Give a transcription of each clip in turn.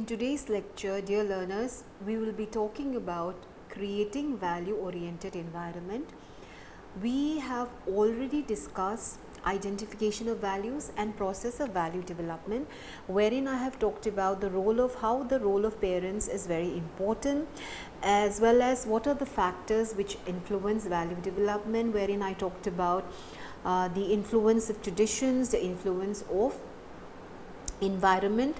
In today's lecture, dear learners, we will be talking about creating value-oriented environment. We have already discussed identification of values and process of value development, wherein I have talked about the role of how the role of parents is very important, as well as what are the factors which influence value development, wherein I talked about the influence of traditions, the influence of environment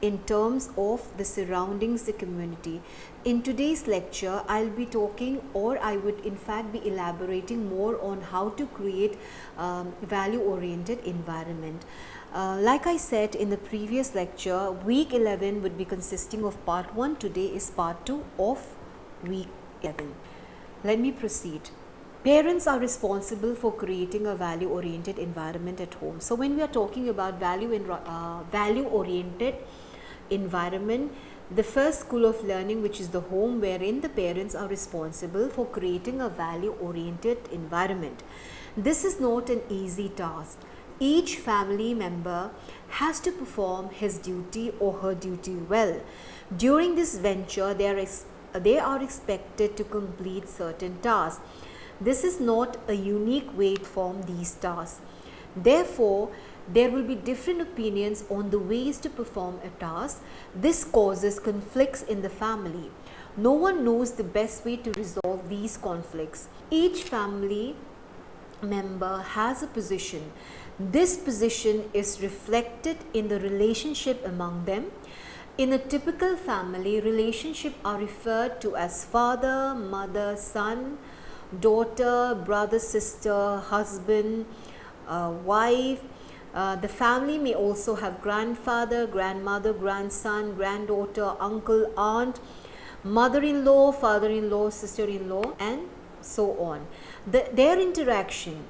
in terms of the surroundings, the community. In today's lecture, I'll be talking, or I would in fact be elaborating more on how to create value oriented environment. Like I said in the previous lecture, week 11 would be consisting of part 1. Today is part 2 of week 11. Let me proceed. Parents are responsible for creating a value-oriented environment at home. So when we are talking about value-oriented environment, the first school of learning, which is the home, wherein the parents are responsible for creating a value-oriented environment. This is not an easy task. Each family member has to perform his duty or her duty well. During this venture, they are expected to complete certain tasks. This is not a unique way to perform these tasks. Therefore, there will be different opinions on the ways to perform a task. This causes conflicts in the family. No one knows the best way to resolve these conflicts. Each family member has a position. This position is reflected in the relationship among them. In a typical family, relationships are referred to as father, mother, son, daughter, brother, sister, husband, wife. The family may also have grandfather, grandmother, grandson, granddaughter, uncle, aunt, mother-in-law, father-in-law, sister-in-law, and so on. Their interaction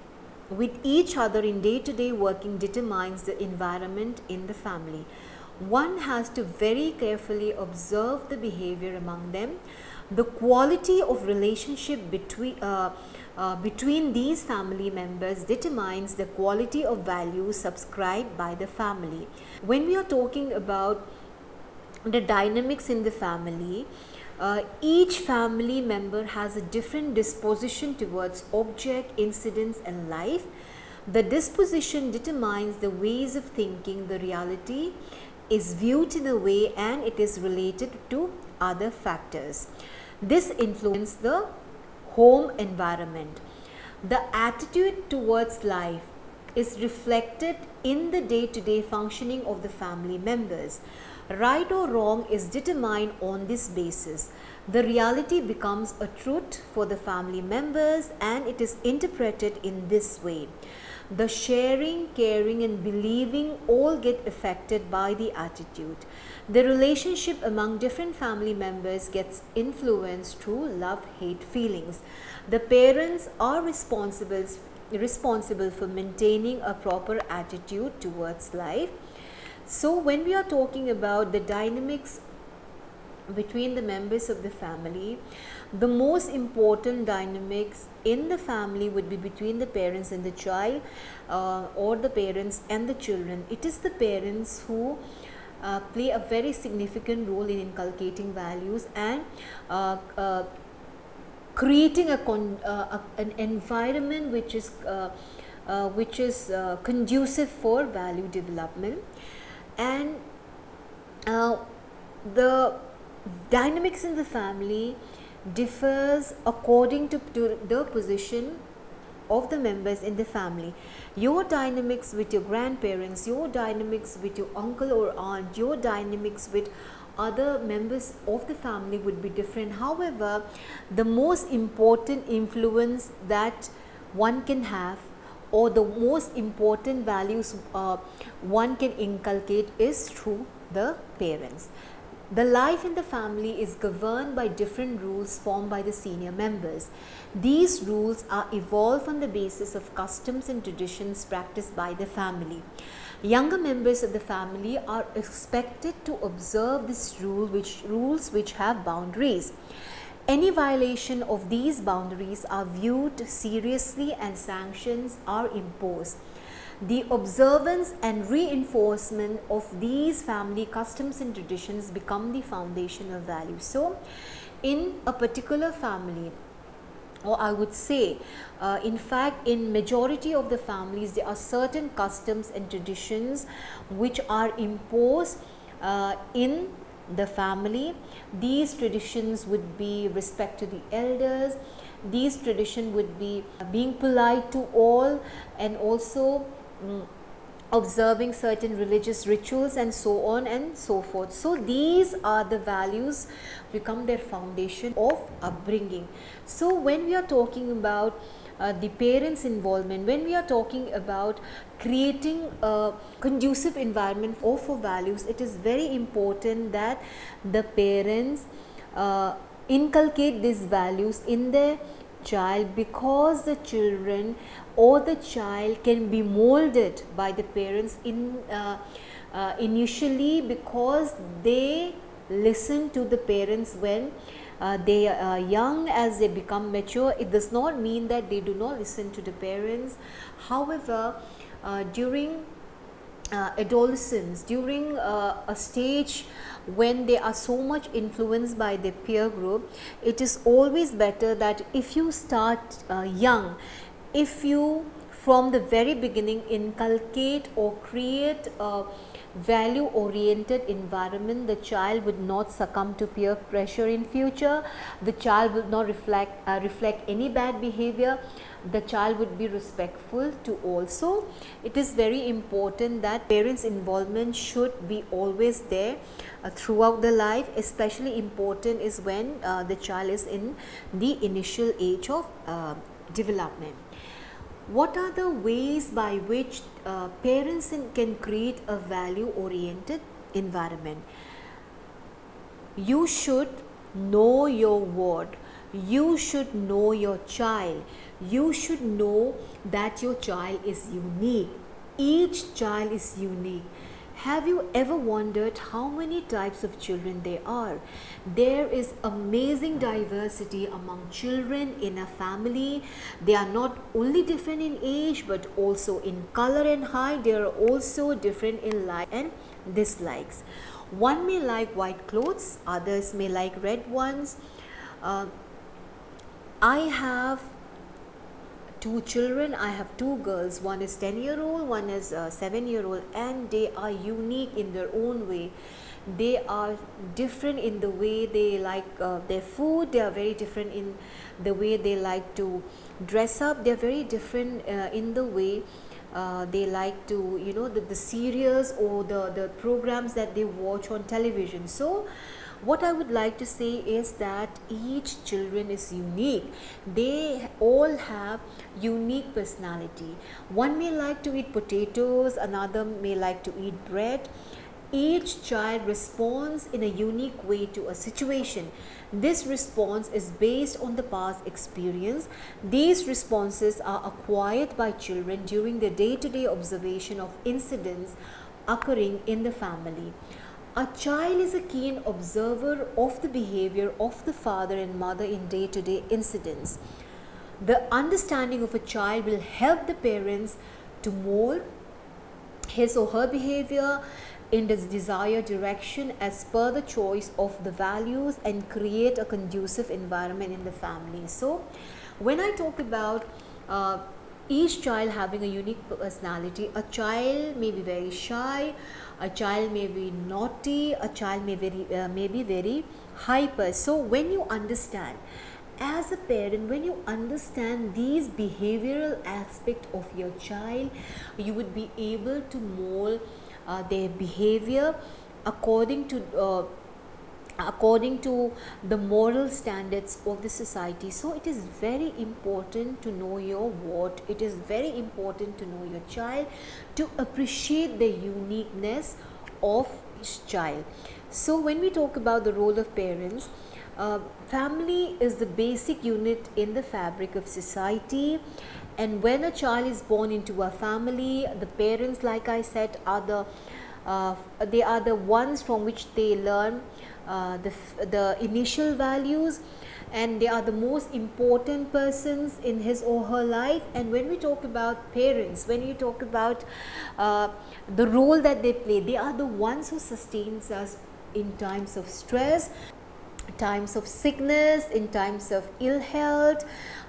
with each other in day-to-day working determines the environment in the family. One has to very carefully observe the behavior among them. The quality of relationship between these family members determines the quality of values subscribed by the family. When we are talking about the dynamics in the family, each family member has a different disposition towards object, incidents and life. The disposition determines the ways of thinking. The reality is viewed in a way and it is related to other factors. This influences the home environment. The attitude towards life is reflected in the day-to-day functioning of the family members. Right or wrong is determined on this basis. The reality becomes a truth for the family members and it is interpreted in this way. The sharing, caring and believing all get affected by the attitude. The relationship among different family members gets influenced through love-hate feelings. The parents are responsible for maintaining a proper attitude towards life. So when we are talking about the dynamics between the members of the family, the most important dynamics in the family would be between the parents and the child, or the parents and the children. It is the parents who play a very significant role in inculcating values and creating an environment which is conducive for value development. And the dynamics in the family differs according to the position of the members in the family. Your dynamics with your grandparents, your dynamics with your uncle or aunt, your dynamics with other members of the family would be different. However, the most important influence that one can have, or the most important values one can inculcate, is through the parents. The life in the family is governed by different rules formed by the senior members. These rules are evolved on the basis of customs and traditions practiced by the family. Younger members of the family are expected to observe this rules which have boundaries. Any violation of these boundaries are viewed seriously and sanctions are imposed. The observance and reinforcement of these family customs and traditions become the foundation of values. So, in a particular family, or I would say, in fact, in majority of the families, there are certain customs and traditions which are imposed in the family. These traditions would be respect to the elders. These tradition would be being polite to all, and also observing certain religious rituals and so on and so forth. So these are the values become their foundation of upbringing. So when we are talking about the parents' involvement, when we are talking about creating a conducive environment for values, it is very important that the parents inculcate these values in their child, because the children or the child can be molded by the parents initially, because they listen to the parents when they are young. As they become mature, it does not mean that they do not listen to the parents. However, during adolescence, during a stage when they are so much influenced by their peer group, it is always better that if you start young, if you from the very beginning inculcate or create a value oriented environment, the child would not succumb to peer pressure in future. The child will not reflect any bad behavior. The child would be respectful to all. So it is very important that parents' involvement should be always there throughout the life. Especially important is when the child is in the initial age of development. What are the ways by which parents can create a value oriented environment? You should know your word. You should know your child. You should know that your child is unique. Each child is unique. Have you ever wondered how many types of children there are? There is amazing diversity among children in a family. They are not only different in age but also in color and height. They are also different in likes and dislikes. One may like white clothes, others may like red ones. I have two children. I have two girls. One is 10-year-old, one is 7-year-old, and they are unique in their own way. They are different in the way they like their food. They are very different in the way they like to dress up. They are very different in the way they like to, the serials or the programs that they watch on television. So what I would like to say is that each children is unique. They all have unique personality. One may like to eat potatoes, another may like to eat bread. Each child responds in a unique way to a situation. This response is based on the past experience. These responses are acquired by children during the day-to-day observation of incidents occurring in the family. A child is a keen observer of the behavior of the father and mother in day-to-day incidents. The understanding of a child will help the parents to mold his or her behavior in the desired direction as per the choice of the values and create a conducive environment in the family. So, when I talk about each child having a unique personality, a child may be very shy, a child may be naughty, a child may be very hyper. So when you understand, as a parent, when you understand these behavioral aspects of your child, you would be able to mold their behavior according to the moral standards of the society. So it is very important to know your what. It is very important to know your child, to appreciate the uniqueness of each child. So when we talk about the role of parents, family is the basic unit in the fabric of society. And when a child is born into a family, the parents, like I said, are the they are the ones from which they learn the initial values, and they are the most important persons in his or her life. And when we talk about parents, when you talk about the role that they play, they are the ones who sustains us in times of stress, times of sickness, in times of ill health,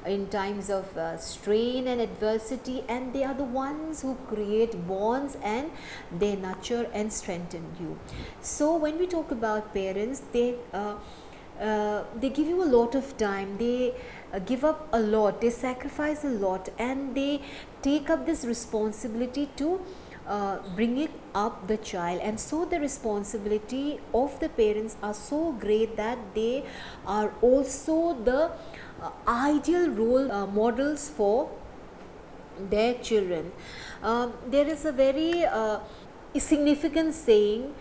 in times of strain and adversity, and they are the ones who create bonds and they nurture and strengthen you. So when we talk about parents, they give you a lot of time, they give up a lot, they sacrifice a lot, and they take up this responsibility to bringing up the child. And so the responsibility of the parents are so great that they are also the ideal role models for their children. There is a very significant saying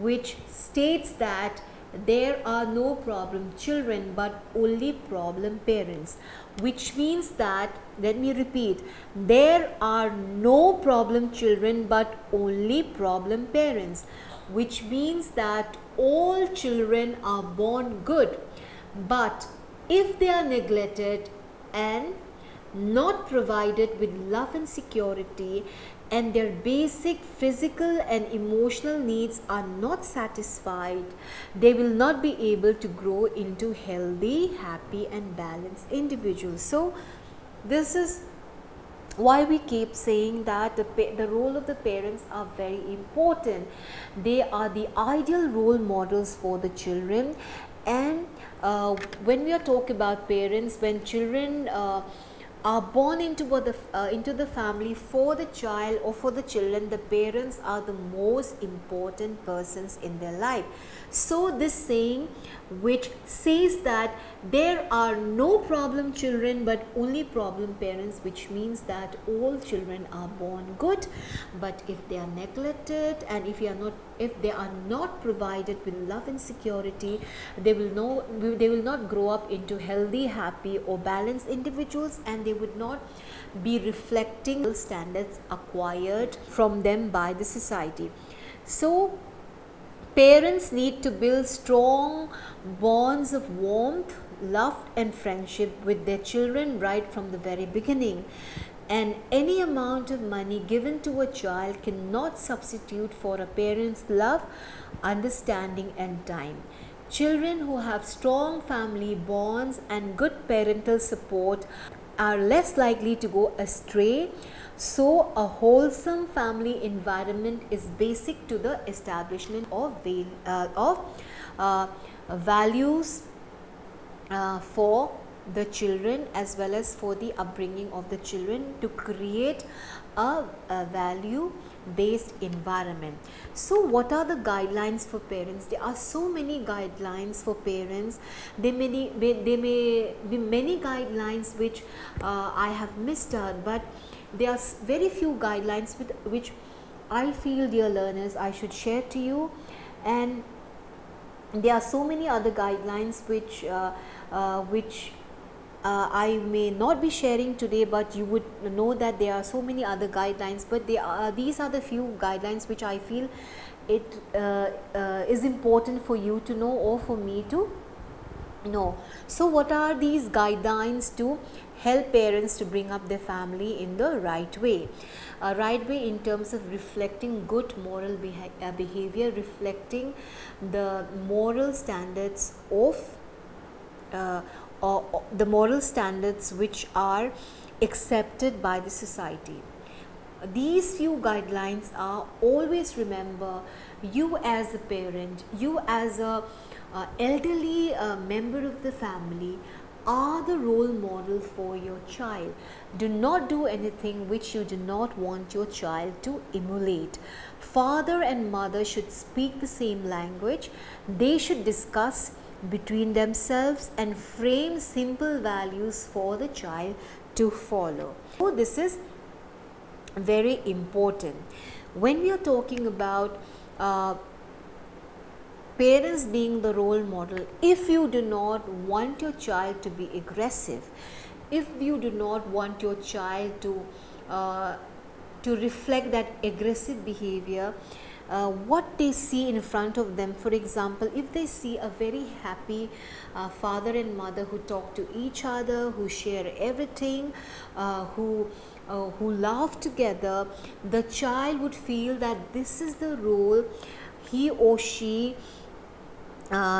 which states that there are no problem children but only problem parents, which means that, let me repeat, there are no problem children but only problem parents, which means that all children are born good, but if they are neglected and not provided with love and security, and their basic physical and emotional needs are not satisfied, they will not be able to grow into healthy, happy and balanced individuals. So this is why we keep saying that the role of the parents are very important. They are the ideal role models for the children. And when we are talking about parents, when children are born into the family for the child or for the children, the parents are the most important persons in their life. So this saying which says that there are no problem children but only problem parents, which means that all children are born good, but if they are neglected and if they are not provided with love and security, they will not grow up into healthy, happy or balanced individuals, and they would not be reflecting standards acquired from them by the society. So parents need to build strong bonds of warmth, love and friendship with their children right from the very beginning. And any amount of money given to a child cannot substitute for a parent's love, understanding and time. Children who have strong family bonds and good parental support are less likely to go astray. So a wholesome family environment is basic to the establishment of values for the children, as well as for the upbringing of the children, to create a value based environment. So what are the guidelines for parents? There are so many guidelines for parents. There may be many guidelines which I have missed out, but there are very few guidelines which I feel, dear learners, I should share to you. And there are so many other guidelines which I may not be sharing today, but you would know that there are so many other guidelines. But these are the few guidelines which I feel it is important for you to know or for me to know. So what are these guidelines to help parents to bring up their family in the right way? Right way in terms of reflecting good moral behavior, reflecting the moral standards of or the moral standards which are accepted by the society. These few guidelines are, always remember, you as a parent, you as a elderly member of the family are the role model for your child. Do not do anything which you do not want your child to emulate. Father and mother should speak the same language. They should discuss between themselves and frame simple values for the child to follow. So this is very important. When we are talking about parents being the role model, if you do not want your child to be aggressive, if you do not want your child to reflect that aggressive behavior, what they see in front of them. For example, if they see a very happy father and mother who talk to each other, who share everything, who laugh together, the child would feel that this is the role he or she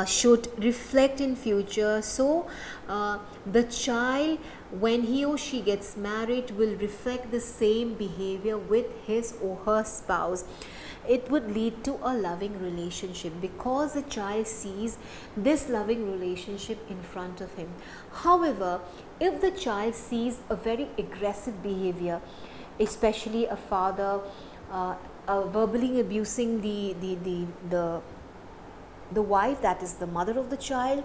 should reflect in future. So the child, when he or she gets married, will reflect the same behavior with his or her spouse. It would lead to a loving relationship because the child sees this loving relationship in front of him. However, if the child sees a very aggressive behavior, especially a father verbally abusing the wife, that is the mother of the child,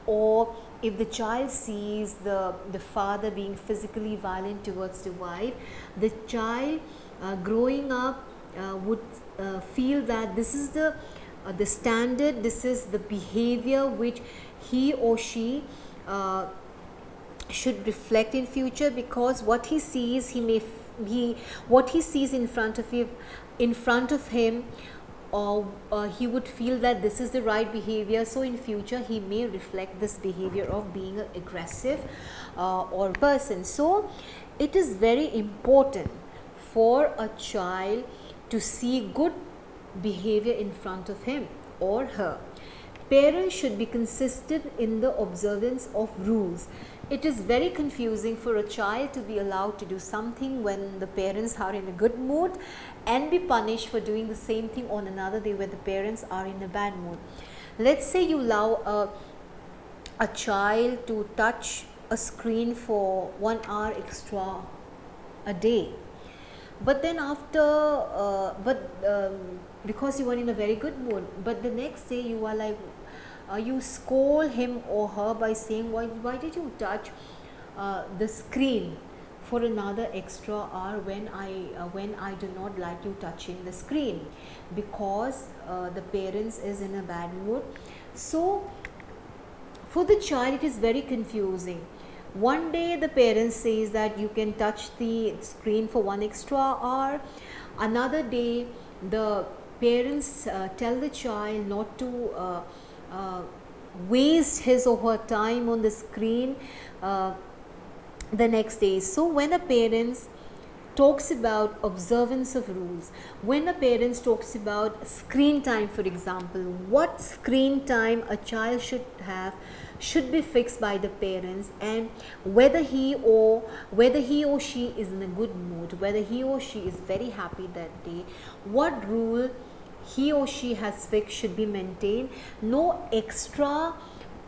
or if the child sees the father being physically violent towards the wife, the child growing up would feel that this is the standard, this is the behavior which he or she should reflect in future, because what he sees, what he sees in front of him, or he would feel that this is the right behavior. So in future he may reflect this behavior of being an aggressive or person. So it is very important for a child to see good behavior in front of him or her. Parents should be consistent in the observance of rules. It is very confusing for a child to be allowed to do something when the parents are in a good mood and be punished for doing the same thing on another day when the parents are in a bad mood. Let's say you allow a child to touch a screen for 1 hour extra a day, but then after because you are in a very good mood, but the next day you are like, you scold him or her by saying, why did you touch the screen for another extra hour when I do not like you touching the screen, because the parents is in a bad mood. So for the child it is very confusing. One day the parents says that you can touch the screen for 1 extra hour. Another day the parents tell the child not to waste his or her time on the screen the next day. So when a parents talks about observance of rules, when a parents talks about screen time, for example, what screen time a child should have should be fixed by the parents, and whether he or she is in a good mood, whether he or she is very happy that day, what rule he or she has fixed should be maintained. No extra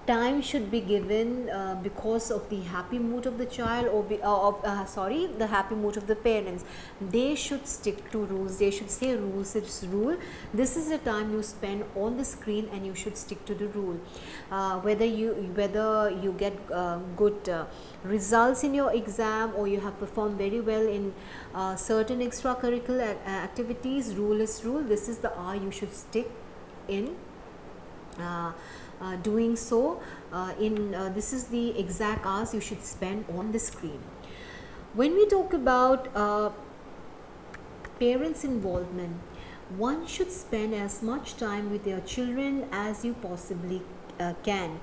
time should be given because of the happy mood of the child or the happy mood of the parents. They should stick to rules. They should say rules. It's rule. This is the time you spend on the screen, and you should stick to the rule. Whether you get good results in your exam, or you have performed very well in certain extracurricular activities, rule is rule. This is the hour you should stick in doing so. This is the exact hours you should spend on the screen. When we talk about parents' involvement, one should spend as much time with their children as you possibly can.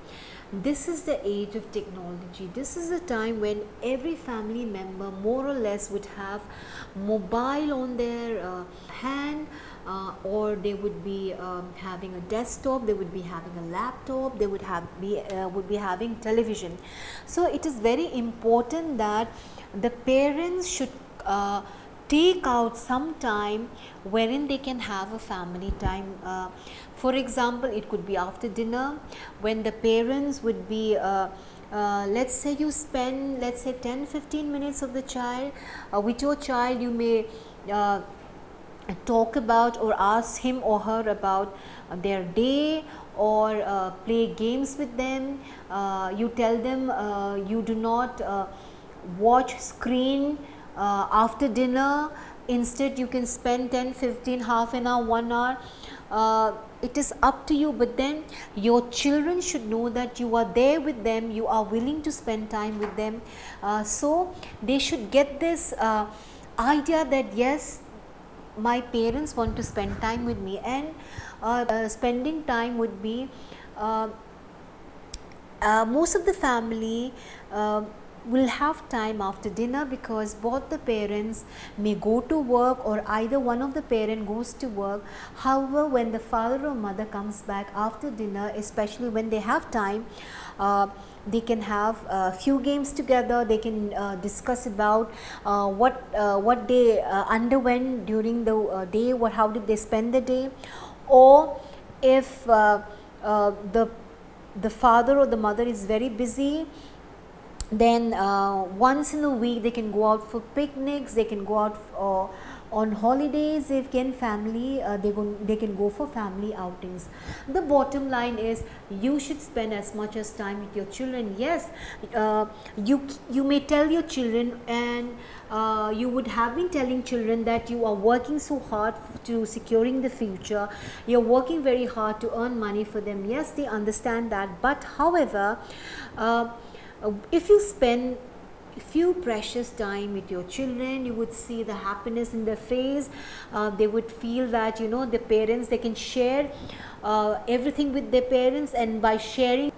This is the age of technology. This is a time when every family member more or less would have mobile on their hand, or they would be having a desktop, they would be having a laptop, they would be having television. So it is very important that the parents should take out some time wherein they can have a family time. For example, it could be after dinner, when the parents would be let's say you spend 10-15 minutes of the child with your child. You may talk about or ask him or her about their day, or play games with them. You tell them you do not watch screen after dinner. Instead you can spend 10-15, half an hour, 1 hour. It is up to you, but then your children should know that you are there with them, you are willing to spend time with them. So they should get this idea that yes, my parents want to spend time with me, and spending time would be most of the family will have time after dinner, because both the parents may go to work or either one of the parent goes to work. However, when the father or mother comes back after dinner, especially when they have time, they can have a few games together. They can discuss about what they underwent during the day, how did they spend the day, or if the father or the mother is very busy, then once in a week they can go out for picnics, they can go out on holidays. If can family, they can go for family outings. The bottom line is you should spend as much as time with your children. Yes, you may tell your children, and you would have been telling children that you are working so hard to securing the future, you're working very hard to earn money for them. Yes, they understand that, but however, if you spend few precious time with your children, you would see the happiness in their face. They would feel that, you know, the parents, they can share everything with their parents, and by sharing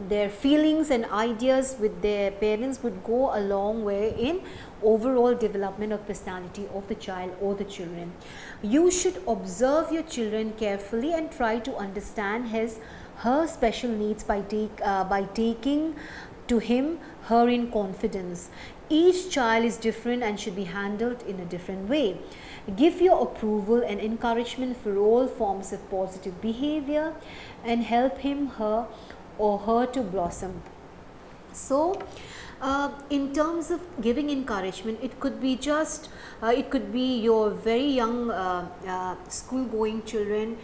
their feelings and ideas with their parents would go a long way in overall development of personality of the child or the children. You should observe your children carefully and try to understand her special needs by taking to him her in confidence. Each child is different and should be handled in a different way. Give your approval and encouragement for all forms of positive behavior and help him, her or her to blossom. So in terms of giving encouragement, it could be just it could be your very young school going children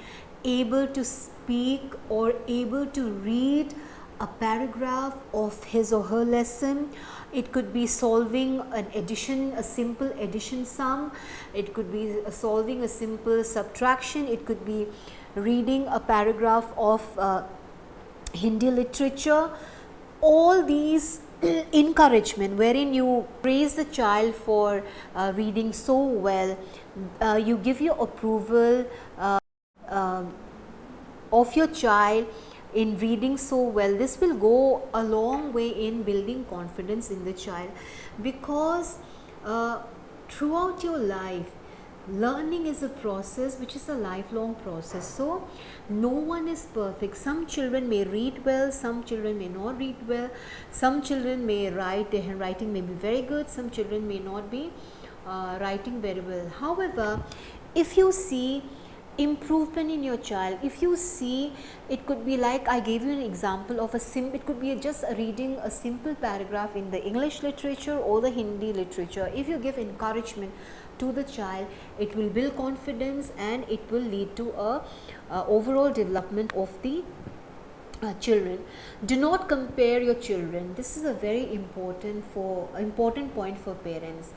able to speak or able to read a paragraph of his or her lesson. It could be solving an addition, a simple addition sum. It could be solving a simple subtraction. It could be reading a paragraph of Hindi literature. All these encouragement wherein you praise the child for reading so well, you give your approval of your child in reading so well. This will go a long way in building confidence in the child, because throughout your life, learning is a process which is a lifelong process. So no one is perfect. Some children may read well, some children may not read well, some children may write, their handwriting may be very good, some children may not be writing very well. However, if you see improvement in your child, if you see, it could be like I gave you an example of it could be just reading a simple paragraph in the English literature or the Hindi literature. If you give encouragement to the child, it will build confidence and it will lead to a overall development of the children. Do not compare your children. This is a very important point for parents.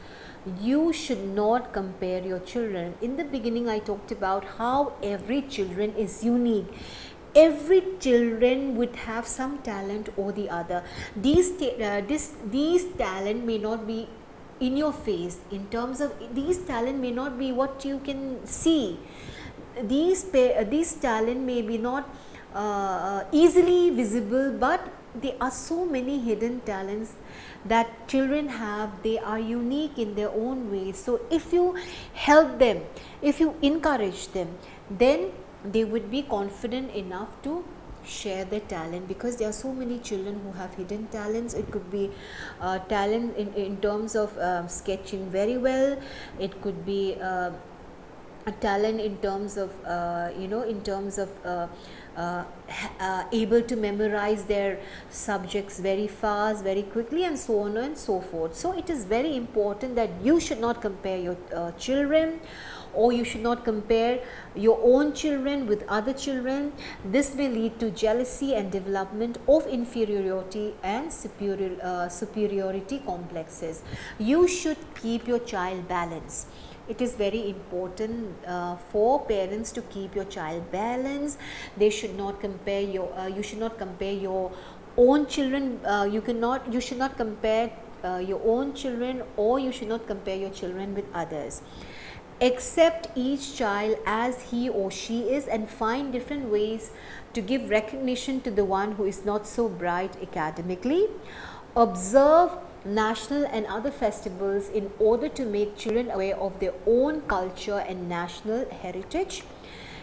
You should not compare your children. In the beginning, I talked about how every children is unique. Every children would have some talent or the other. These talent may not be in your face. In terms of these talent may not be what you can see. These talent may be not easily visible, but there are so many hidden talents that children have. They are unique in their own ways. So if you help them, if you encourage them, then they would be confident enough to share their talent, because there are so many children who have hidden talents. It could be talent in terms of sketching very well. It could be a talent in terms of able to memorize their subjects very fast, very quickly, and so on and so forth. So it is very important that you should not compare your children, or you should not compare your own children with other children. This may lead to jealousy and development of inferiority and superiority complexes. You should keep your child balanced. It is very important for parents to keep your child balanced. They should not compare you should not compare your own children. You should not compare your own children, or you should not compare your children with others. Accept each child as he or she is and find different ways to give recognition to the one who is not so bright academically. Observe national and other festivals in order to make children aware of their own culture and national heritage.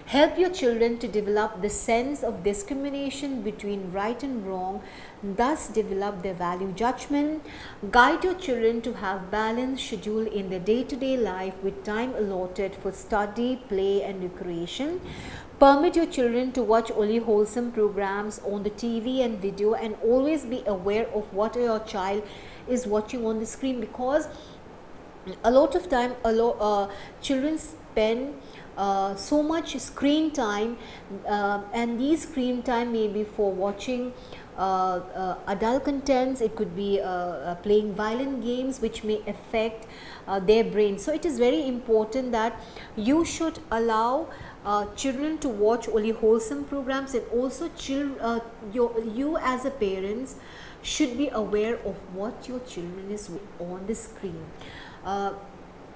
Help your children to develop the sense of discrimination between right and wrong, thus develop their value judgment. Guide your children to have balanced schedule in their day-to-day life with time allotted for study, play and recreation. Permit your children to watch only wholesome programs on the TV and video, and always be aware of what your child is watching on the screen, because a lot of time children spend so much screen time, and these screen time may be for watching adult contents. It could be playing violent games which may affect their brain. So it is very important that you should allow children to watch only wholesome programs, and also you as a parents should be aware of what your children is on the screen.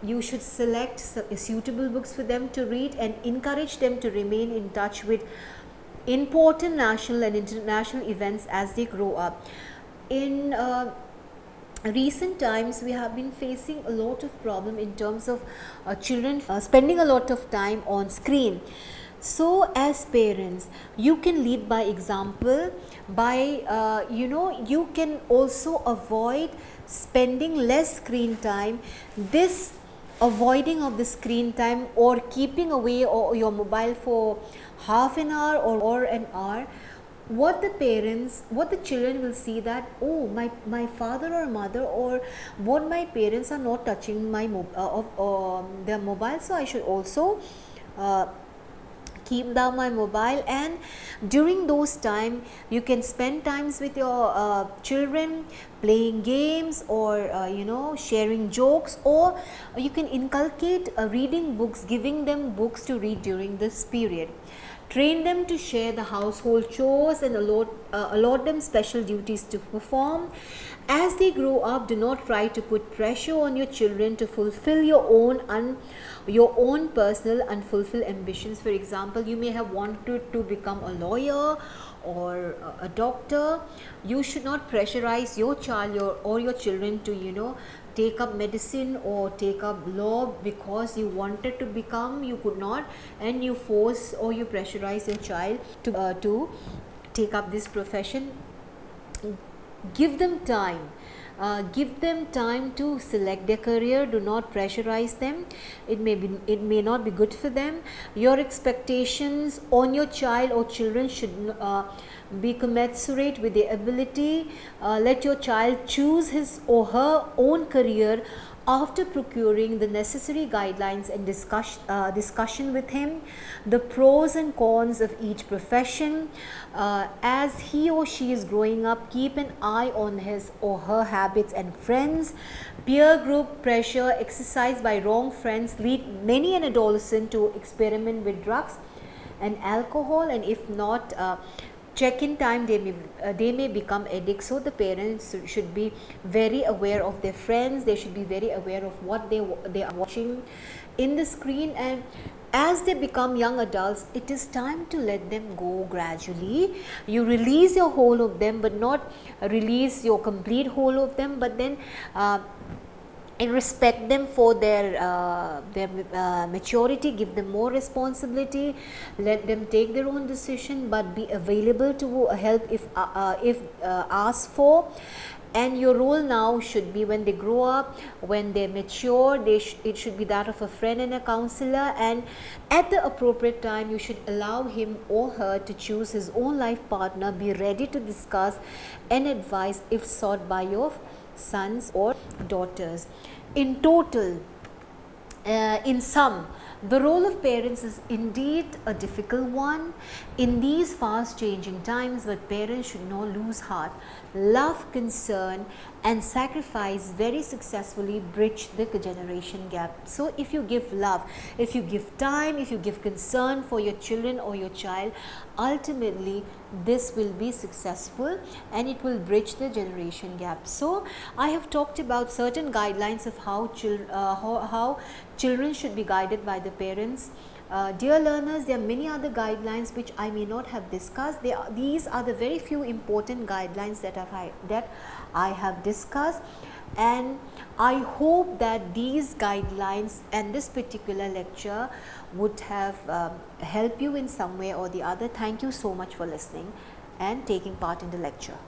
You should select suitable books for them to read and encourage them to remain in touch with important national and international events as they grow up. In recent times, we have been facing a lot of problem in terms of children spending a lot of time on screen. So as parents, you can lead by example by you can also avoid spending less screen time. This avoiding of the screen time or keeping away your mobile for half an hour or an hour, what the children will see that, oh, my father or mother or both my parents are not touching my their mobile, so I should also keep down my mobile. And during those time you can spend times with your children playing games or sharing jokes, or you can inculcate reading books, giving them books to read during this period. Train them to share the household chores and allot them special duties to perform. As they grow up, do not try to put pressure on your children to fulfill your own personal unfulfilled ambitions. For example, you may have wanted to become a lawyer or a doctor. You should not pressurize your child or your children to take up medicine or take up law because you wanted to become, you could not, and you force or you pressurize your child to take up this profession. Give them time. Give them time to select their career. Do not pressurize them. It may not be good for them. Your expectations on your child or children should be commensurate with their ability. Let your child choose his or her own career after procuring the necessary guidelines and discussion with him, the pros and cons of each profession. As he or she is growing up, keep an eye on his or her habits and friends. Peer group pressure exercised by wrong friends lead many an adolescent to experiment with drugs and alcohol, and if not check-in time, they may become addicts. So the parents should be very aware of their friends. They should be very aware of what they are watching in the screen. And as they become young adults, it is time to let them go gradually. You release your whole of them, but not release your complete whole of them, but then and respect them for their maturity. Give them more responsibility. Let them take their own decision, but be available to help if asked for. And your role now should be, when they grow up, when they mature, it should be that of a friend and a counselor. And at the appropriate time, you should allow him or her to choose his own life partner. Be ready to discuss and advise if sought by your sons or daughters. In total, in sum, The role of parents is indeed a difficult one. In these fast changing times, but parents should not lose heart. Love, concern and sacrifice very successfully bridge the generation gap. So if you give love, if you give time, if you give concern for your children or your child, ultimately this will be successful and it will bridge the generation gap. So I have talked about certain guidelines of how children should be guided by the parents. Dear learners, there are many other guidelines which I may not have discussed. These are the very few important guidelines that I have discussed, and I hope that these guidelines and this particular lecture would have helped you in some way or the other. Thank you so much for listening and taking part in the lecture.